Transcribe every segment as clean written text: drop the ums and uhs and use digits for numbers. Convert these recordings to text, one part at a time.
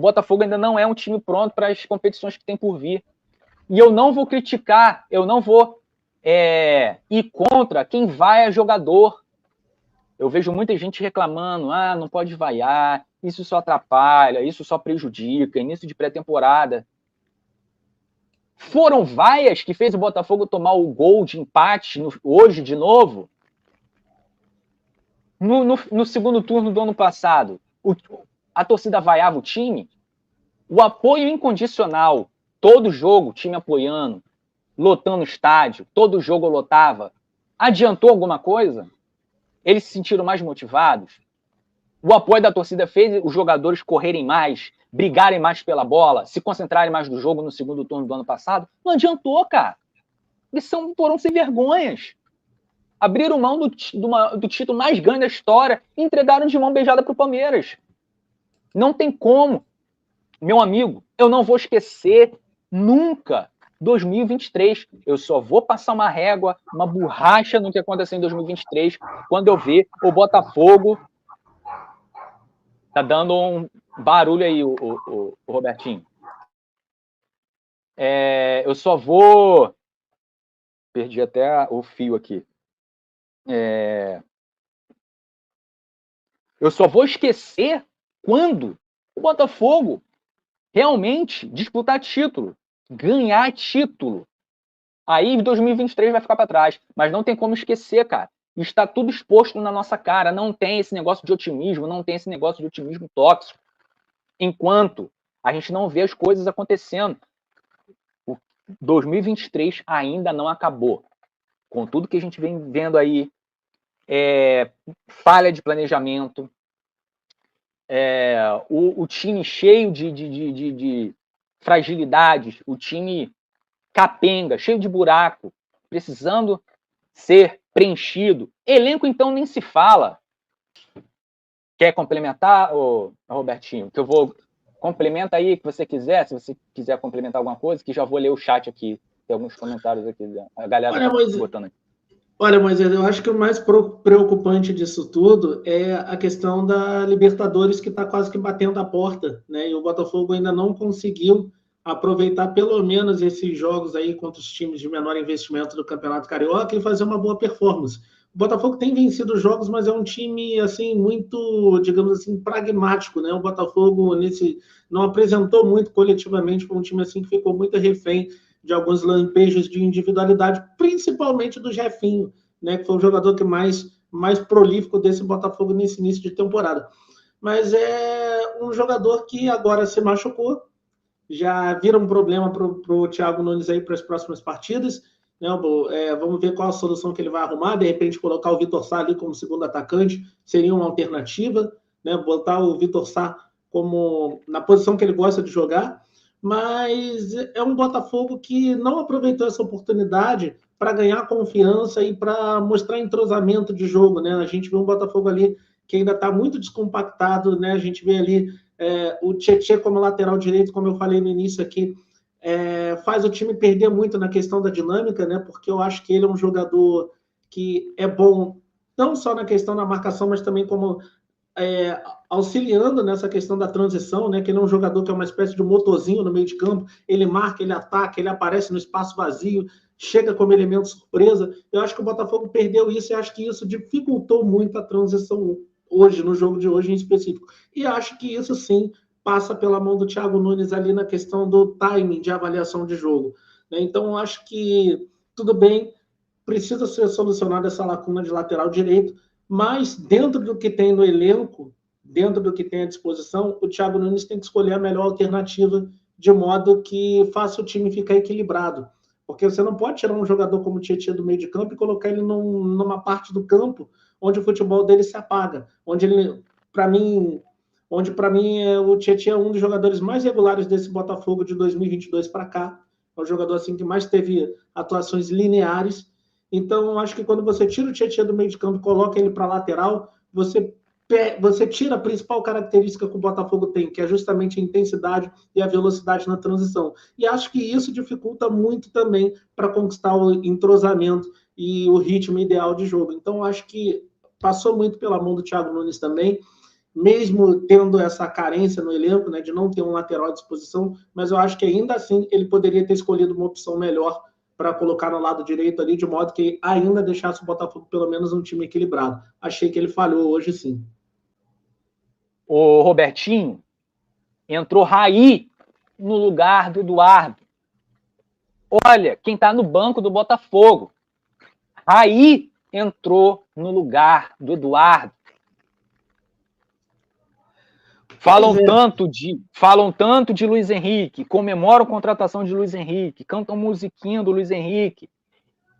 Botafogo ainda não é um time pronto para as competições que tem por vir. E eu não vou criticar, eu não vou ir contra quem vai a jogador. Eu vejo muita gente reclamando, não pode vaiar, isso só atrapalha, isso só prejudica, início de pré-temporada. Foram vaias que fez o Botafogo tomar o gol de empate hoje de novo? No segundo turno do ano passado, a torcida vaiava o time? O apoio incondicional, todo jogo, time apoiando, lotando o estádio, todo jogo lotava, adiantou alguma coisa? Eles se sentiram mais motivados? O apoio da torcida fez os jogadores correrem mais, brigarem mais pela bola, se concentrarem mais no jogo no segundo turno do ano passado? Não adiantou, cara. Eles foram sem vergonhas. Abriram mão do título mais grande da história e entregaram de mão beijada para o Palmeiras. Não tem como. Meu amigo, eu não vou esquecer nunca 2023. Eu só vou passar uma régua, uma borracha no que aconteceu em 2023, quando eu ver o Botafogo. Tá dando um barulho aí, o Robertinho. Eu só vou... Perdi até o fio aqui. Eu só vou esquecer quando o Botafogo realmente disputar título, ganhar título. Aí 2023 vai ficar para trás. Mas não tem como esquecer, cara. Está tudo exposto na nossa cara. Não tem esse negócio de otimismo, não tem esse negócio de otimismo tóxico. Enquanto a gente não vê as coisas acontecendo. O 2023 ainda não acabou. Com tudo que a gente vem vendo aí, falha de planejamento, o time cheio de fragilidades, o time capenga, cheio de buraco, precisando ser preenchido. Elenco, então, nem se fala. Quer complementar, Robertinho? Que eu vou... Complementa aí, que você quiser, se você quiser complementar alguma coisa, que já vou ler o chat aqui. Tem alguns comentários aqui, a galera tá botando aqui. Olha, Moisés, eu acho que o mais preocupante disso tudo é a questão da Libertadores, que está quase que batendo a porta, né? E o Botafogo ainda não conseguiu aproveitar pelo menos esses jogos aí contra os times de menor investimento do Campeonato Carioca e fazer uma boa performance. O Botafogo tem vencido os jogos, mas é um time assim muito, digamos assim, pragmático, né? O Botafogo não apresentou muito coletivamente, foi um time assim que ficou muito refém de alguns lampejos de individualidade, principalmente do Jefinho, né, que foi o jogador que mais prolífico desse Botafogo nesse início de temporada. Mas é um jogador que agora se machucou, já vira um problema para o Thiago Nunes aí para as próximas partidas. Né? Vamos ver qual a solução que ele vai arrumar. De repente, colocar o Vitor Sá ali como segundo atacante seria uma alternativa, né? Botar o Vitor Sá como na posição que ele gosta de jogar. Mas é um Botafogo que não aproveitou essa oportunidade para ganhar confiança e para mostrar entrosamento de jogo, né? A gente vê um Botafogo ali que ainda está muito descompactado, né? A gente vê ali o Tietê como lateral direito, como eu falei no início aqui, faz o time perder muito na questão da dinâmica, né? Porque eu acho que ele é um jogador que é bom não só na questão da marcação, mas também como auxiliando nessa questão da transição, né? Que ele é um jogador que é uma espécie de motorzinho no meio de campo, ele marca, ele ataca, ele aparece no espaço vazio, chega como elemento surpresa. Eu acho que o Botafogo perdeu isso e acho que isso dificultou muito a transição hoje, no jogo de hoje em específico. E acho que isso sim passa pela mão do Thiago Nunes ali na questão do timing de avaliação de jogo. Né? Então, acho que tudo bem, precisa ser solucionada essa lacuna de lateral direito, mas dentro do que tem no elenco, dentro do que tem à disposição, o Thiago Nunes tem que escolher a melhor alternativa de modo que faça o time ficar equilibrado. Porque você não pode tirar um jogador como o Tietê do meio de campo e colocar ele numa parte do campo onde o futebol dele se apaga. Onde para mim, o Tietê é um dos jogadores mais regulares desse Botafogo de 2022 para cá. É um jogador assim que mais teve atuações lineares. Então, acho que quando você tira o Tietê do meio de campo e coloca ele para a lateral, você tira a principal característica que o Botafogo tem, que é justamente a intensidade e a velocidade na transição. E acho que isso dificulta muito também para conquistar o entrosamento e o ritmo ideal de jogo. Então, acho que passou muito pela mão do Thiago Nunes também. mesmo tendo essa carência no elenco, né, de não ter um lateral à disposição, mas eu acho que ainda assim ele poderia ter escolhido uma opção melhor para colocar no lado direito ali, de modo que ainda deixasse o Botafogo pelo menos um time equilibrado. Achei que ele falhou hoje, sim. O Robertinho, entrou Raí no lugar do Eduardo. Olha, quem está no banco do Botafogo. Raí entrou no lugar do Eduardo. Falam tanto de Luiz Henrique, comemoram a contratação de Luiz Henrique, cantam musiquinha do Luiz Henrique.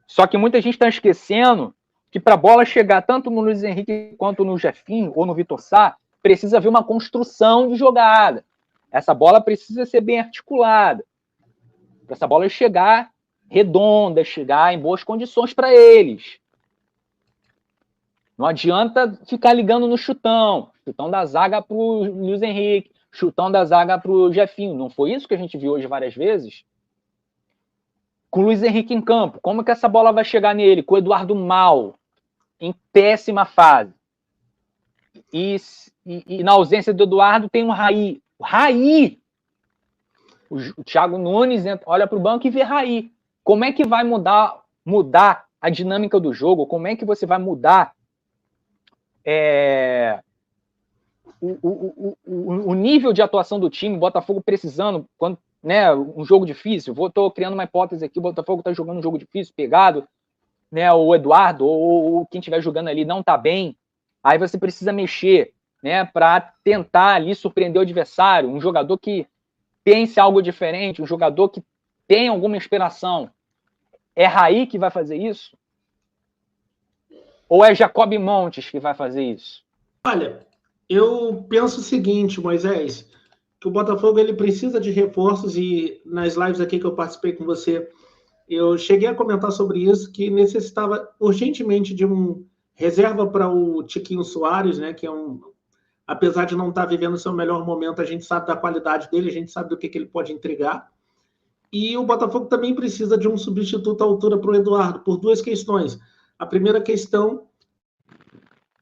Só que muita gente está esquecendo que para a bola chegar tanto no Luiz Henrique quanto no Jefinho ou no Vitor Sá, precisa haver uma construção de jogada. Essa bola precisa ser bem articulada. Para essa bola chegar redonda, chegar em boas condições para eles. Não adianta ficar ligando no chutão. Chutão da zaga para o Luiz Henrique, chutão da zaga para o Jefinho. Não foi isso que a gente viu hoje várias vezes? Com o Luiz Henrique em campo, como que essa bola vai chegar nele? Com o Eduardo mal, em péssima fase. E na ausência do Eduardo tem um Raí. O Raí! O Thiago Nunes olha para o banco e vê Raí. Como é que vai mudar a dinâmica do jogo? Como é que você vai mudar o nível de atuação do time? Botafogo precisando, quando, né, um jogo difícil. Estou criando uma hipótese aqui. O Botafogo está jogando um jogo difícil, pegado, né, o Eduardo ou quem estiver jogando ali não está bem. Aí você precisa mexer, né, para tentar ali surpreender o adversário. Um jogador que pense algo diferente, um jogador que tem alguma inspiração. É Raí que vai fazer isso? Ou é Jacob Montes que vai fazer isso? Olha, eu penso o seguinte, Moisés, que o Botafogo ele precisa de reforços e nas lives aqui que eu participei com você, eu cheguei a comentar sobre isso, que necessitava urgentemente de um reserva para o Tiquinho Soares, né, que é apesar de não estar vivendo o seu melhor momento, a gente sabe da qualidade dele, a gente sabe do que ele pode entregar. E o Botafogo também precisa de um substituto à altura para o Eduardo, por duas questões. A primeira questão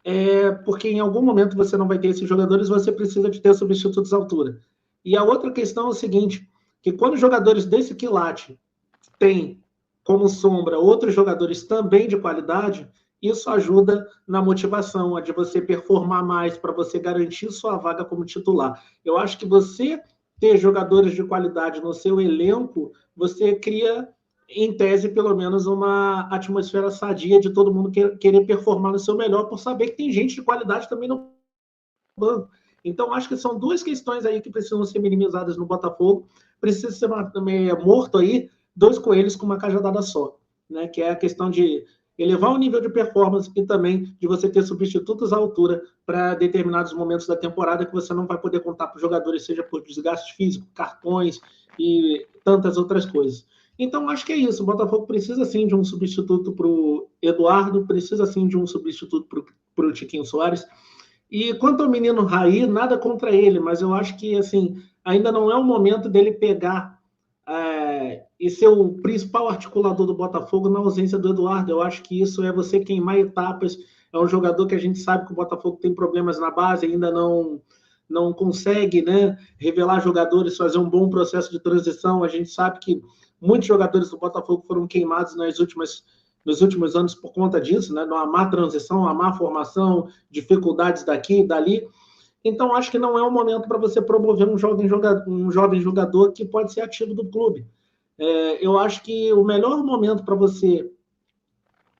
é porque em algum momento você não vai ter esses jogadores, você precisa de ter substitutos à altura. E a outra questão é o seguinte, que quando jogadores desse quilate têm como sombra outros jogadores também de qualidade, isso ajuda na motivação, a de você performar mais, para você garantir sua vaga como titular. Eu acho que você ter jogadores de qualidade no seu elenco, você cria, em tese, pelo menos, uma atmosfera sadia de todo mundo querer performar no seu melhor, por saber que tem gente de qualidade também no banco. Então, acho que são duas questões aí que precisam ser minimizadas no Botafogo. Precisa ser morto aí dois coelhos com uma cajadada só, né? Que é a questão de elevar o nível de performance e também de você ter substitutos à altura para determinados momentos da temporada que você não vai poder contar para os jogadores, seja por desgaste físico, cartões e tantas outras coisas. Então, acho que é isso. O Botafogo precisa, sim, de um substituto para o Eduardo, precisa, sim, de um substituto para o Tiquinho Soares. E quanto ao menino Raí, nada contra ele, mas eu acho que, assim, ainda não é o momento dele pegar e ser o principal articulador do Botafogo na ausência do Eduardo. Eu acho que isso é você queimar etapas. É um jogador que a gente sabe que o Botafogo tem problemas na base, ainda não consegue, né, revelar jogadores, fazer um bom processo de transição. A gente sabe que muitos jogadores do Botafogo foram queimados nos últimos anos por conta disso, né, numa má transição, uma má formação, dificuldades daqui e dali. Então, acho que não é o momento para você promover um jovem jogador que pode ser ativo do clube. Eu acho que o melhor momento para você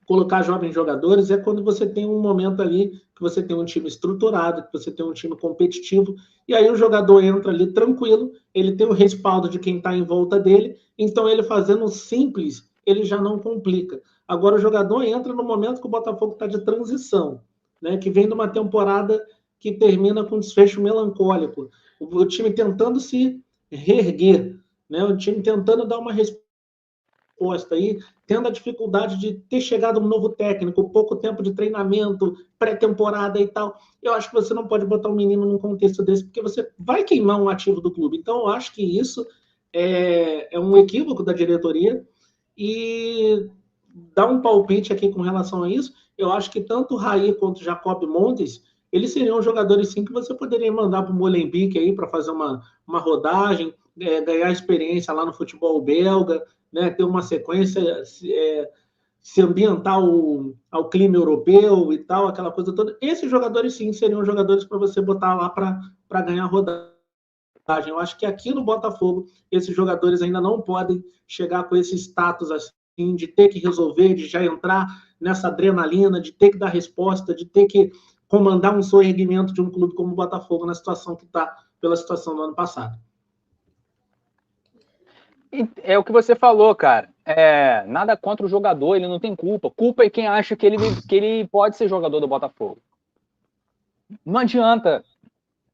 colocar jovens jogadores é quando você tem um momento ali que você tem um time estruturado, que você tem um time competitivo, e aí o jogador entra ali tranquilo, ele tem o respaldo de quem está em volta dele, então ele fazendo simples, ele já não complica. Agora o jogador entra no momento que o Botafogo está de transição, né, que vem de uma temporada que termina com um desfecho melancólico. O time tentando se reerguer, né, o time tentando dar uma resposta aí, tendo a dificuldade de ter chegado um novo técnico, pouco tempo de treinamento, pré-temporada e tal. Eu acho que você não pode botar um menino num contexto desse, porque você vai queimar um ativo do clube. Então, eu acho que isso é um equívoco da diretoria e dar um palpite aqui com relação a isso, eu acho que tanto o Raí quanto o Jacob Montes, eles seriam jogadores sim que você poderia mandar para o Molenbeek aí para fazer uma rodagem, ganhar experiência lá no futebol belga, né, ter uma sequência, se ambientar ao clima europeu e tal, aquela coisa toda. Esses jogadores sim seriam jogadores para você botar lá para ganhar rodagem. Eu acho que aqui no Botafogo, esses jogadores ainda não podem chegar com esse status assim, de ter que resolver, de já entrar nessa adrenalina, de ter que dar resposta, de ter que comandar um soerguimento de um clube como o Botafogo na situação que está, pela situação do ano passado. É o que você falou, cara. Nada contra o jogador, ele não tem culpa. Culpa é quem acha que ele pode ser jogador do Botafogo. Não adianta.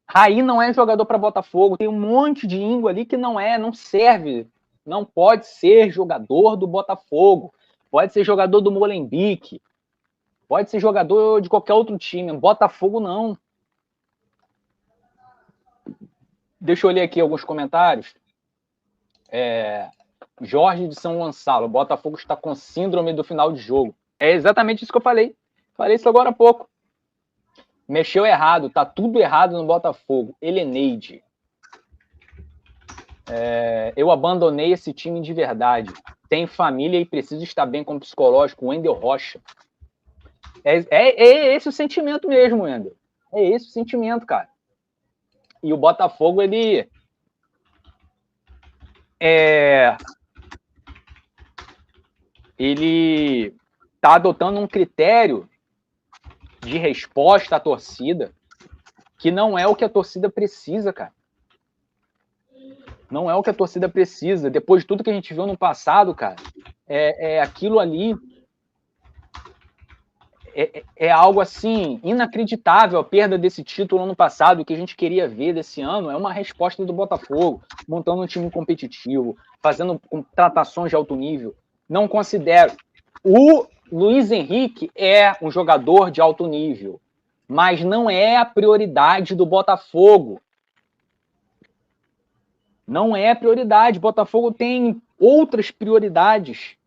Raí não é jogador para Botafogo. Tem um monte de íngua ali que não serve. Não pode ser jogador do Botafogo. Pode ser jogador do Molenbeek. Pode ser jogador de qualquer outro time. Botafogo não. Deixa eu ler aqui alguns comentários. Jorge de São Gonçalo. Botafogo está com síndrome do final de jogo. É exatamente isso que eu falei. Falei isso agora há pouco. Mexeu errado. Tá tudo errado no Botafogo. Heleneide. Eu abandonei esse time de verdade. Tem família e preciso estar bem com o psicológico. Wendel Rocha. É esse o sentimento mesmo, Wendel. É esse o sentimento, cara. E o Botafogo, ele tá adotando um critério de resposta à torcida que não é o que a torcida precisa, cara. Não é o que a torcida precisa. Depois de tudo que a gente viu no passado, cara, aquilo ali é algo assim inacreditável. A perda desse título ano passado, o que a gente queria ver desse ano é uma resposta do Botafogo, montando um time competitivo, fazendo contratações de alto nível. Não considero. O Luiz Henrique é um jogador de alto nível, mas não é a prioridade do Botafogo. Não é a prioridade. Botafogo tem outras prioridades.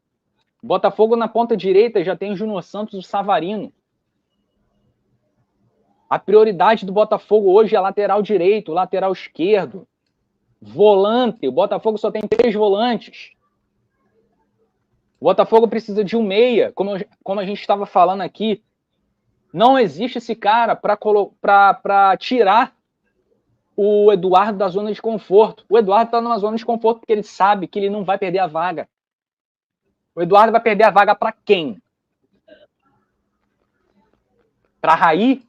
Botafogo na ponta direita já tem Júnior Santos e o Savarino. A prioridade do Botafogo hoje é lateral direito, lateral esquerdo, volante. O Botafogo só tem 3 volantes. O Botafogo precisa de um meia, como a gente estava falando aqui. Não existe esse cara para tirar o Eduardo da zona de conforto. O Eduardo está numa zona de conforto porque ele sabe que ele não vai perder a vaga. O Eduardo vai perder a vaga para quem? Para Raí?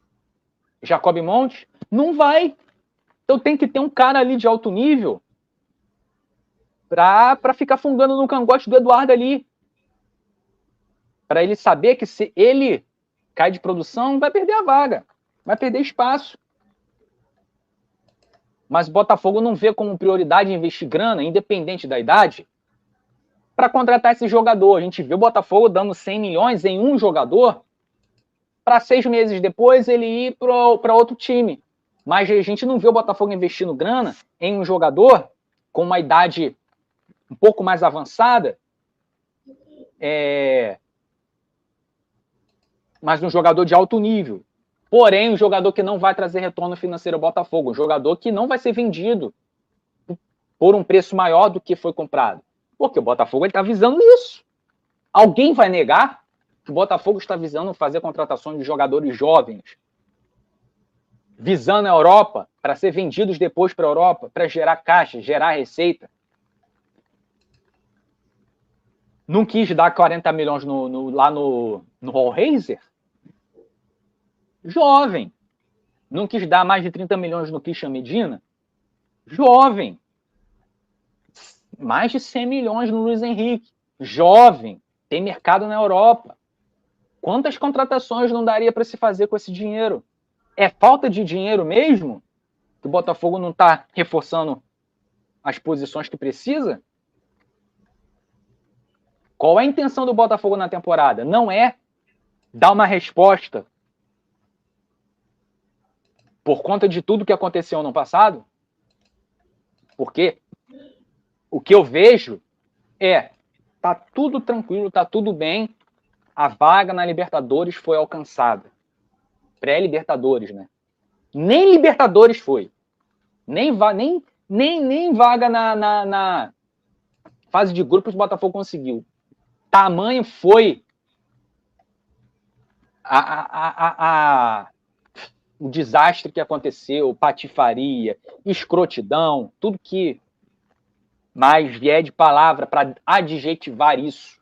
Jacob Montes? Não vai. Então tem que ter um cara ali de alto nível para ficar fungando no cangote do Eduardo ali. Para ele saber que se ele cai de produção, vai perder a vaga. Vai perder espaço. Mas o Botafogo não vê como prioridade investir grana, independente da idade, para contratar esse jogador. A gente vê o Botafogo dando 100 milhões em um jogador para 6 meses depois ele ir para outro time. Mas a gente não vê o Botafogo investindo grana em um jogador com uma idade um pouco mais avançada, mas um jogador de alto nível. Porém, um jogador que não vai trazer retorno financeiro ao Botafogo, um jogador que não vai ser vendido por um preço maior do que foi comprado. Porque o Botafogo está visando isso. Alguém vai negar que o Botafogo está visando fazer contratações de jogadores jovens, visando a Europa, para ser vendidos depois para a Europa, para gerar caixa, gerar receita. Não quis dar 40 milhões lá no Hellraiser? Jovem. Não quis dar mais de 30 milhões no Christian Medina? Jovem. Mais de 100 milhões no Luiz Henrique. Jovem. Tem mercado na Europa. Quantas contratações não daria para se fazer com esse dinheiro? É falta de dinheiro mesmo? Que o Botafogo não está reforçando as posições que precisa? Qual é a intenção do Botafogo na temporada? Não é dar uma resposta por conta de tudo que aconteceu no passado? Porque o que eu vejo tá tudo tranquilo, tá tudo bem, a vaga na Libertadores foi alcançada. Pré-Libertadores, né? Nem Libertadores foi. Nem vaga na fase de grupos o Botafogo conseguiu. Tamanho foi o desastre que aconteceu, patifaria, escrotidão, tudo que mais vier de palavra para adjetivar isso.